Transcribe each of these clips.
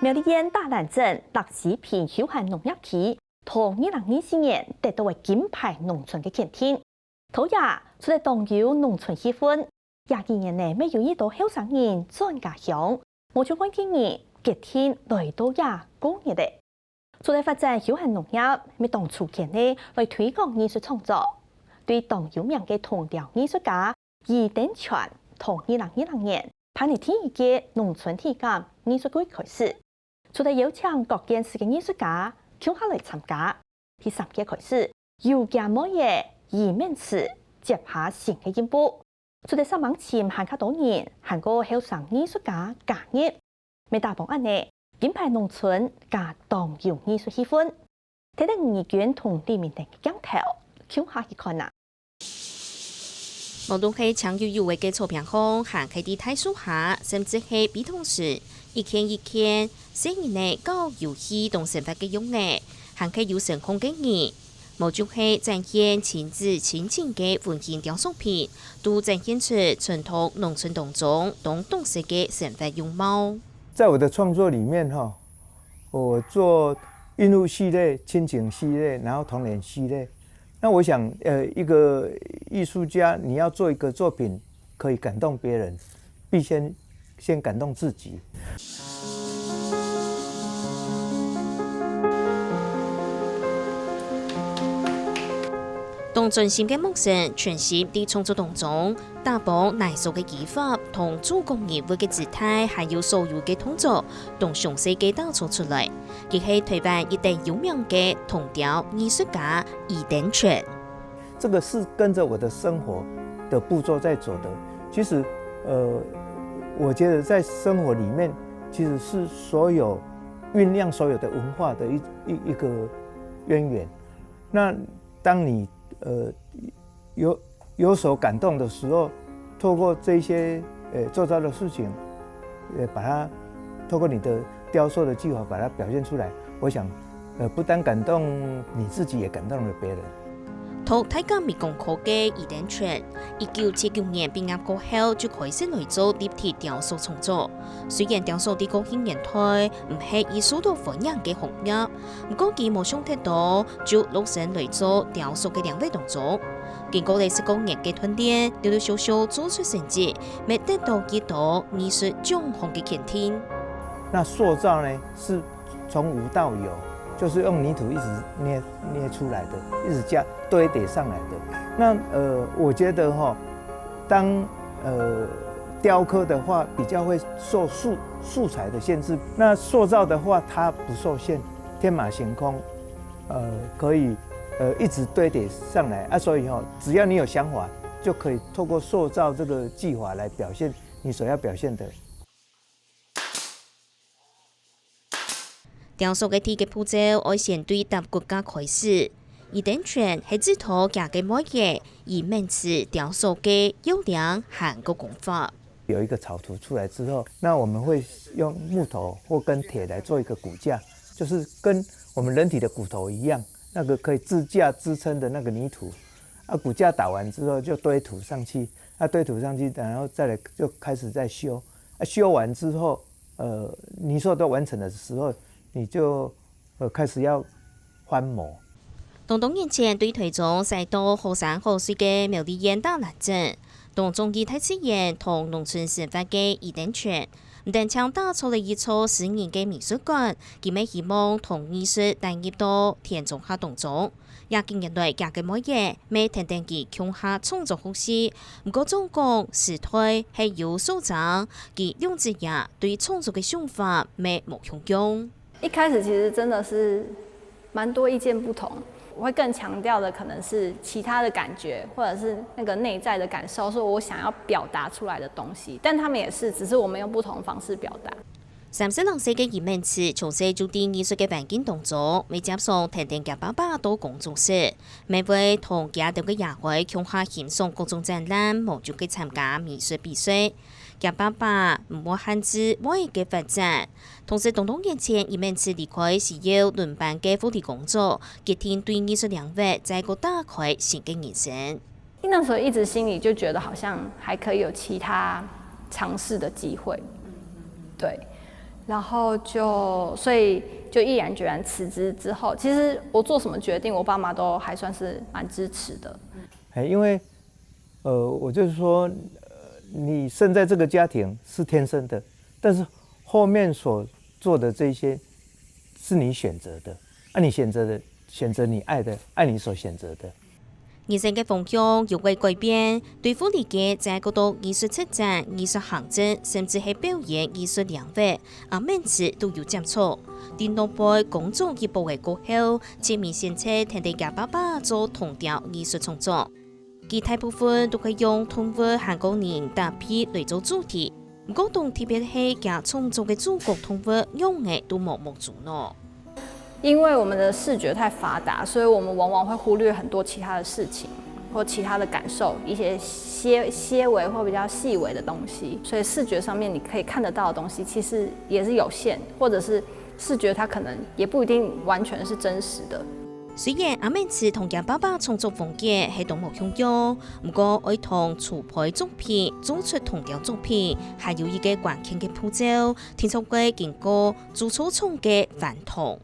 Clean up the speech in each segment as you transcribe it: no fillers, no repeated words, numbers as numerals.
苗栗县大兰镇乐时坪休闲农业区，同2024年得到的金牌农村的肯定。土也除了动有农村气氛，22年内没有一道后生人转家乡，无像关键人决定来到也过日的。除了发展休闲农业，咪当初前呢来推广艺术创作，对当有名嘅铜雕艺术家余典全，同2010年办理第一届农村体感艺术季开始。除了邀请各县市嘅艺术家共下来参加，第3屆开始，有家某嘢以面试接下新嘅进步。除了3万前限較多人，韓國後生藝術家加入，未大幫案呢，金牌農村加當有藝術氣氛，睇得吳義娟同李明定嘅鏡頭，共下去看啊！無論係強有有嘅草坪空，行喺啲大樹下，甚至係比同時一天4年內搞遊戲同生活嘅用嘅，行喺有成空嘅人。無就係展現親子親情嘅溫馨雕塑品，都展現出傳統農村當中東東式嘅生活樣貌。在我的創作裡面，我做孕婦系列、親情系列，然後童年系列。那我想，一個藝術家，你要做一個作品可以感動別人，必先感動自己。當盡心嘅目神，全心地創作當中，打幫藝術嘅技法同做工業嘅姿態，還有所有嘅動作，同詳細嘅打造出來，亦係台灣一代有名嘅銅雕藝術家余典全。這個是跟着我的生活的步驟在走的。其實，我覺得在生活裡面，其實是所有醞釀所有的文化的一個淵源。那當你有所感動的時候，透過這些做到的事情，把它透過你的雕塑的技法把它表現出來，我想，不單感動你自己，也感動了別人。讀台江美工科嘅余典全，1979年畢業過後就開始來做立體雕塑創作。雖然雕塑啲高興年代唔係以受到歡迎嘅行業，不過佢冇想太多，就落身來做雕塑嘅領域當中。經過19年嘅鍛鍊，陸陸續續做出成績，未得到幾多藝術獎項嘅肯定。那塑造呢，是從無到有。就是用泥土一直捏出來的，一直加堆疊上來的。那我覺得當雕刻的話，比較會受素材的限制。那塑造的話，它不受限，天馬行空，可以一直堆疊上來啊。所以只要你有想法，就可以透過塑造這個技法來表現你所要表現的。雕塑嘅第一個步驟，愛先對答國家開始。余典全係指導家嘅每嘢，以面試雕塑嘅優良和個功法。有一個草圖出來之後，那我們會用木頭或跟鐵來做一個骨架，就是跟我們人體的骨頭一樣，那個可以支架支撐的那個泥土。啊，骨架打完之後就堆土上去，堆土上去，然後再來就開始再修。修完之後，泥塑都完成的時候，你就開始要翻模。多年前對台中賽道好山好水嘅苗栗縣大蘭鎮，當中以大自然同農村生活嘅余典全，唔但強打造了一座私人嘅美術館，佢咪希望同藝術帶入到田中下當中。20年代嘅每嘢，咪停定佢強下創作學習，唔過總共時代係有所長，佢用字也對創作嘅想法咪冇相用。一開始其實真的是蠻多意見不同，我會更強調的可能是其他的感覺，或者是那個內在的感受，是我想要表達出來的東西。但他們也是，只是我們用不同方式表達。32歲嘅余典全從細就喺藝術嘅環境當中，未接受天天嘅爸爸到工作室，每會同家庭嘅爺會共下欣賞各種展覽，冇就去參加美術比賽。嘅爸爸唔會限制我嘅發展，同時多年前余典全離開時要輪班嘅福利工作，決定對藝術領域再個打開新嘅人生。那時候一直心裡就覺得好像還可以有其他嘗試的機會，對。然后所以就毅然决然辞职之后，其实我做什么决定，我爸妈都还算是蛮支持的。因为我就是说，你生在这个家庭是天生的，但是后面所做的这些是你选择的，你选择你爱的，爱你所选择的。人生嘅方向有为改变，对付理解在嗰度艺术策展、艺术行政，甚至系表演艺术领域，每次都有接触。电脑辈工作一步嘅过后，前面先车听地家爸爸做同调艺术创作，其大部分都可以用动物韩国人搭配来做主题。不过，同特别系家创作嘅主角动物用嘅都默默做咯。因为我们的视觉太发达，所以我们往往会忽略很多其他的事情或其他的感受，一些些微或比较细微的东西。所以视觉上面你可以看得到的东西，其实也是有限，或者是视觉它可能也不一定完全是真实的。虽然阿妹次同家爸爸创作风格系动物相像，不过爱同储配作品做出同调作品，还有一个关键嘅步骤，听出过经过做初创嘅反同。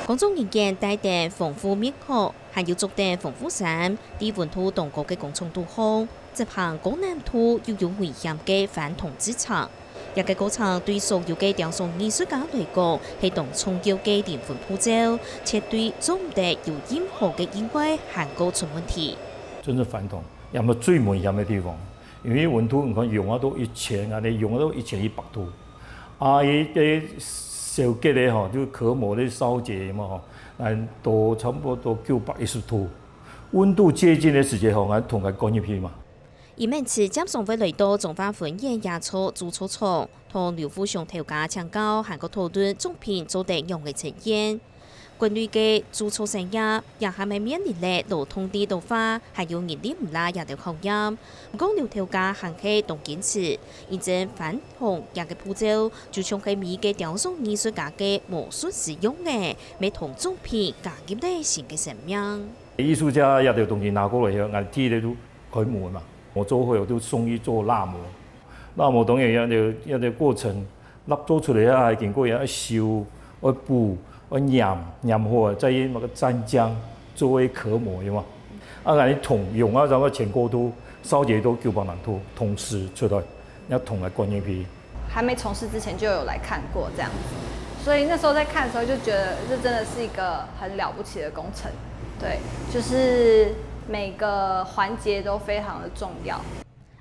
工作人员带点丰富面孔，还有做点丰富衫，低温度动过嘅工厂度好，这项高难度又有危险嘅反同之场。一个过程对所有嘅雕塑艺术家来讲，系同重要嘅灵魂步骤，且对做唔得有任何嘅意外限高出问题。真正反同，有冇最危险嘅地方？因为温度你看用啊都1000啊，你用啊都1100度，伊小吉咧吼，就壳膜咧烧结嘛吼，都差不多910度，温度接近的时间吼，同佢干入去嘛。而每次接送回来到中华分野野草做草场，同刘富雄调解请教韩国讨论作品做得用嘅呈现。关于嘅做草生涯，也还未面临咧劳动地度化，还有人力唔拉也条考验。不过刘调解行起动坚持，现正反同也嘅步骤，就像佢美嘅雕塑艺术家嘅魔术使用嘅，未同作品加入咧新嘅生命。艺术家也条东西拿过来以后，俺贴咧都开模嘛。我做会我都送去做蜡模，蜡模当然有条过程，蜡做出来啊，经过要烧、要补、要染好，再用那个蘸浆作为壳膜，有嘛？你桶用啊，然后前过度烧结都900度，同时出来，要桶来灌进去。还没从事之前就有来看过这样子，所以那时候在看的时候就觉得这真的是一个很了不起的工程，对，就是每个环节都非常的重要。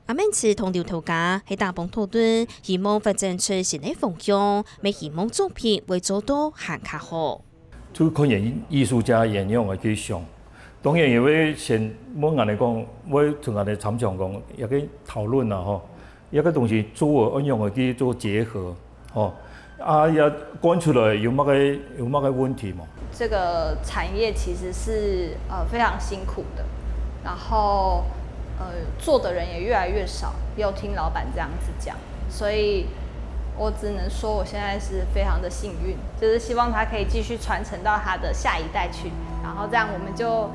阿妹次同刘头家喺大帮讨论，希望发展出新嘅方向，未希望作品会做到更加好。就看艺术家沿用嘅去想，当然也会先我人嚟讲，我同人哋参详讲，也去讨论啦吼，一个东西做按用嘅去做结合，吼，也关出来有乜嘅问题嘛？这个产业其实是非常辛苦的，然后做的人也越来越少，又听老板这样子讲，所以我只能说我现在是非常的幸运，就是希望他可以继续传承到他的下一代去，然后这样我们就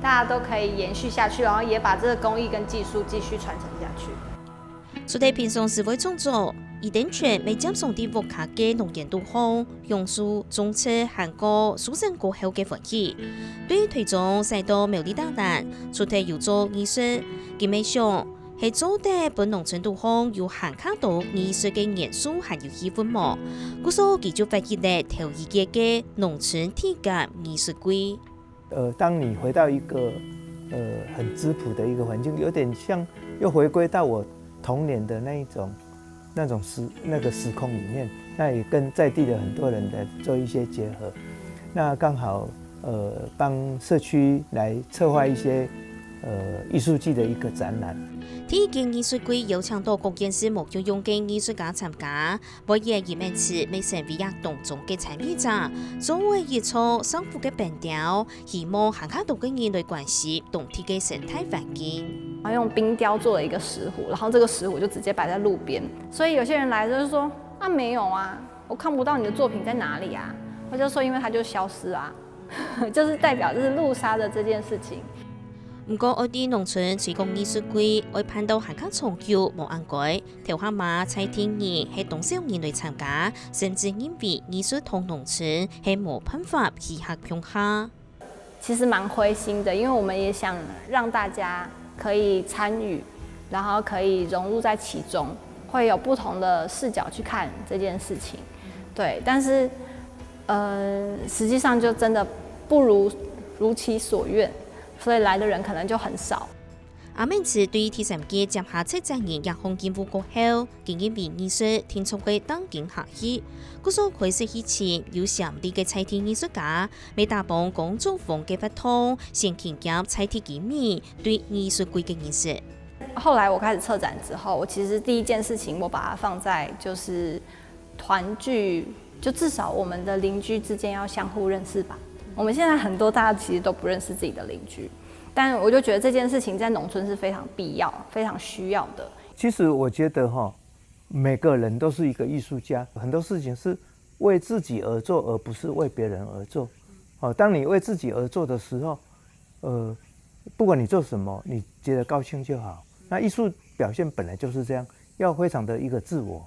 大家都可以延续下去，然后也把这个工艺跟技术继续传承下去。除咗平常时会创作，伊等全未接送啲屋卡嘅农研度好，用书种车韩国苏生过后嘅欢喜，对推动赛道苗栗大难，除咗要做艺术，佢咪想系做得本农村度好，有行卡到艺术嘅元素还有喜欢么？故所佢就发现咧头一届嘅农村体感艺术季。当你回到一个很质朴的一个环境，有点像又回归到我童年的那种时空里面，那也跟在地的很多人来做一些结合。那刚好帮社区来策划一些艺术季的一个展览。第一届艺术季有請到各縣市目標用嘅藝術家參加，每夜而每次未成為活動中嘅參與者，作為一處生活嘅變調，希望行下到嘅人類關係同體嘅生態環境。然後用冰雕做了一個石虎，然後這個石虎就直接擺在路邊，所以有些人來就說：啊，沒有啊，我看不到你的作品在哪裡啊？我就說因為它就消失啊，就是代表就是路殺的這件事情。不过，我哋农村推广艺术季，我盼到行较长久无按改，头下马蔡天儿系动少年来参加，甚至因为艺术同农村系无办法契合融合。其实蛮灰心的，因为我们也想让大家可以参与，然后可以融入在其中，会有不同的视角去看这件事情。对，但是实际上就真的不如其所愿。所以来的人可能就很少。阿明池对第三届接下七十年亚红建筑过后，经验为艺术天出嘅当今下去。嗰所開始以前有上啲嘅彩鐵藝術家，未大幫工作坊嘅不通，先傾入彩鐵幾面對藝術季嘅認識。後來我開始策展之後，我其實第一件事情，我把它放在就是團聚，就至少我們的鄰居之間要相互認識吧。我們現在很多大家其實都不認識自己的鄰居，但我就覺得這件事情在農村是非常必要、非常需要的。其實我覺得每個人都是一個藝術家，很多事情是為自己而做，而不是為別人而做。當你為自己而做的時候，不管你做什麼，你覺得高興就好。那藝術表現本來就是這樣，要非常的一個自我。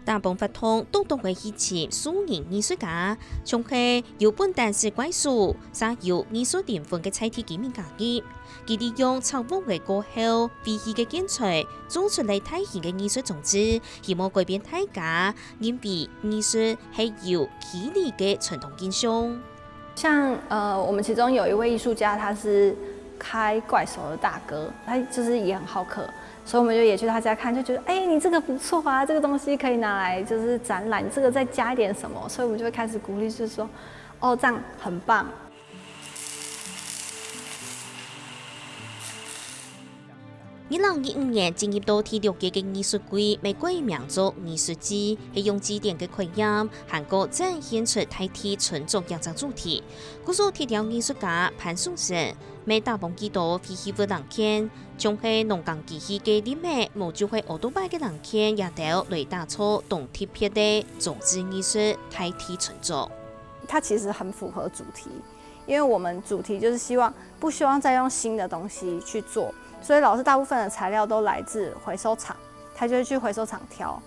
大部分通都會以前數年藝術家，從係有本單是怪數，啥有藝術點分嘅彩鐵幾面家業，佢哋用草木嘅過後，廢棄嘅建材做出嚟體現嘅藝術種子，希望改變大家認為藝術係有起理嘅傳統現象。像我們其中有一位藝術家，他是開怪手的大哥，他就是也很好客。所以我們就也去他家看，就覺得你這個不錯啊，這個東西可以拿來就是展覽，你這個再加一點什麼，所以我們就會開始鼓勵，就是說，這樣很棒。2025年進入到第6屆嘅藝術季，玫瑰名作藝術季，係用經典嘅概念，韓國展現出大體創作一個主題。嗰所鐵條藝術家潘松成，每大幫幾多飛起嘅人片，仲係農耕機器嘅裡面，冇就係奧多拜嘅人片，也到雷打錯動貼片的種子藝術大體創作。它其實很符合主題，因為我們主題就是不希望再用新的東西去做。所以老師大部分的材料都來自回收廠，他就會去回收廠挑。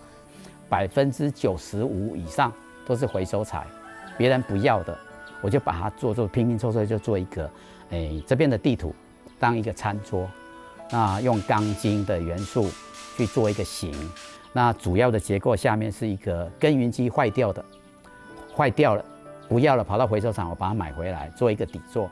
95%以上都是回收材，別人不要的，我就把它做拼拼湊湊就做一個，這邊的地圖當一個餐桌，那用鋼筋的元素去做一個形，那主要的結構下面是一個耕耘機壞掉了，不要了，跑到回收廠我把它買回來做一個底座。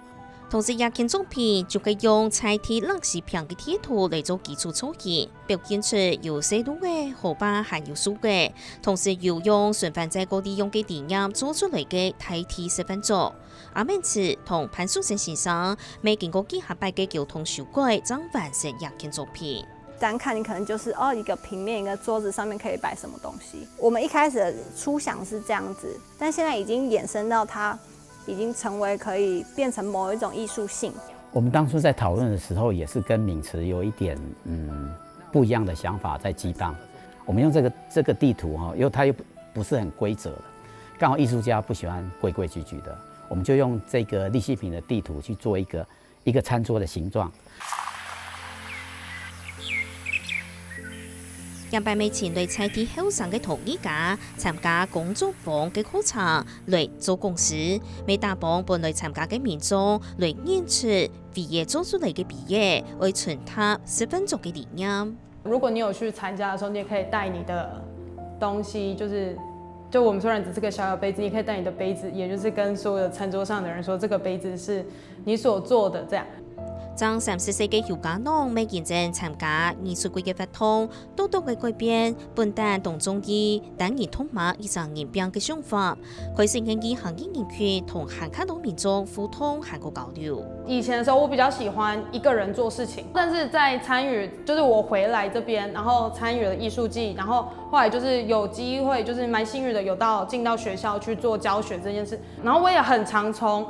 同時，也見作品就係用彩鐵垃圾片嘅貼圖嚟做基礎操演，表現出有細路嘅、河巴還有樹嘅，同時又用循環再過利用嘅電影做出嚟嘅大體示範作。阿明池同潘淑成先生未經過幾下擺嘅交通修改，將完成也見作品。單看你可能就是一個平面一個桌子上面可以擺什麼東西。我們一開始的初想是這樣子，但現在已經衍生到它已經成為可以變成某一種藝術性。我們當初在討論的時候，也是跟旻池有一點不一樣的想法在激盪。我們用這個地圖因為它又不是很規則的，剛好藝術家不喜歡規規矩矩的，我們就用這個立體品的地圖去做一個餐桌的形狀。200名前對彩鐵後生嘅陶藝家參加工作坊嘅課程來做公司，每大幫本來參加嘅民眾來演出畢業做出嚟嘅畢業，為傳達10分鐘嘅理念。如果你有去參加的時候，你也可以帶你的東西，就我們雖然只是個小小杯子，你可以帶你的杯子，也就是跟所有的餐桌上的人說，這個杯子是你所做的，這樣。將34歲嘅姚家農未認真參加藝術季嘅活動，多多嘅改變，本單同中醫，但而通馬以上演變嘅想法，佢承認以行業人群同韓卡島民眾互通韓國交流。以前的時候，我比較喜歡一個人做事情，但是在參與，就是我回來這邊，然後參與了藝術季，然後後來就是有機會，就是蠻幸運的，有進到學校去做教學這件事，然後我也很常從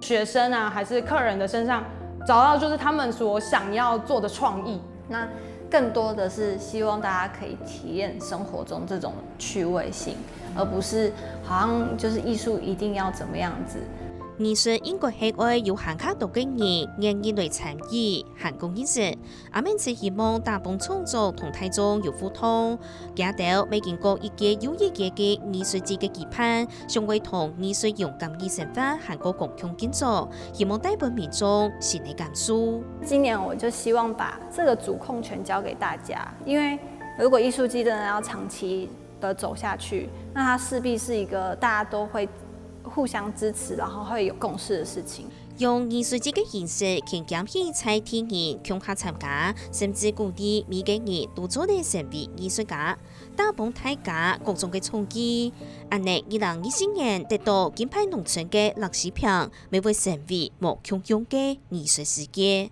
學生啊，還是客人的身上找到就是他們所想要做的創意。那更多的是希望大家可以體驗生活中這種趣味性，而不是好像就是藝術一定要怎麼樣子。艺术應該係愛有限卡多嘅人願意來參與，行公益事。阿們只希望大眾創作同大眾有互動，加到未經過一個有意義嘅藝術節嘅期盼，尚未同藝術勇敢嘅生活行過共同建築，希望帶俾民眾心理感受。今年我就希望把這個主控權交給大家，因為如果藝術季真的要長期的走下去，那它勢必是一個大家都會互相支持，然後會有共識的事情。用藝術節嘅形式，傾減起在天然強下參加，甚至鼓勵每個人都做嚟成為藝術家，打幫大家各種嘅衝擊。安尼2024年得到金牌農村嘅歷史片，咪會成為無窮用嘅藝術世界。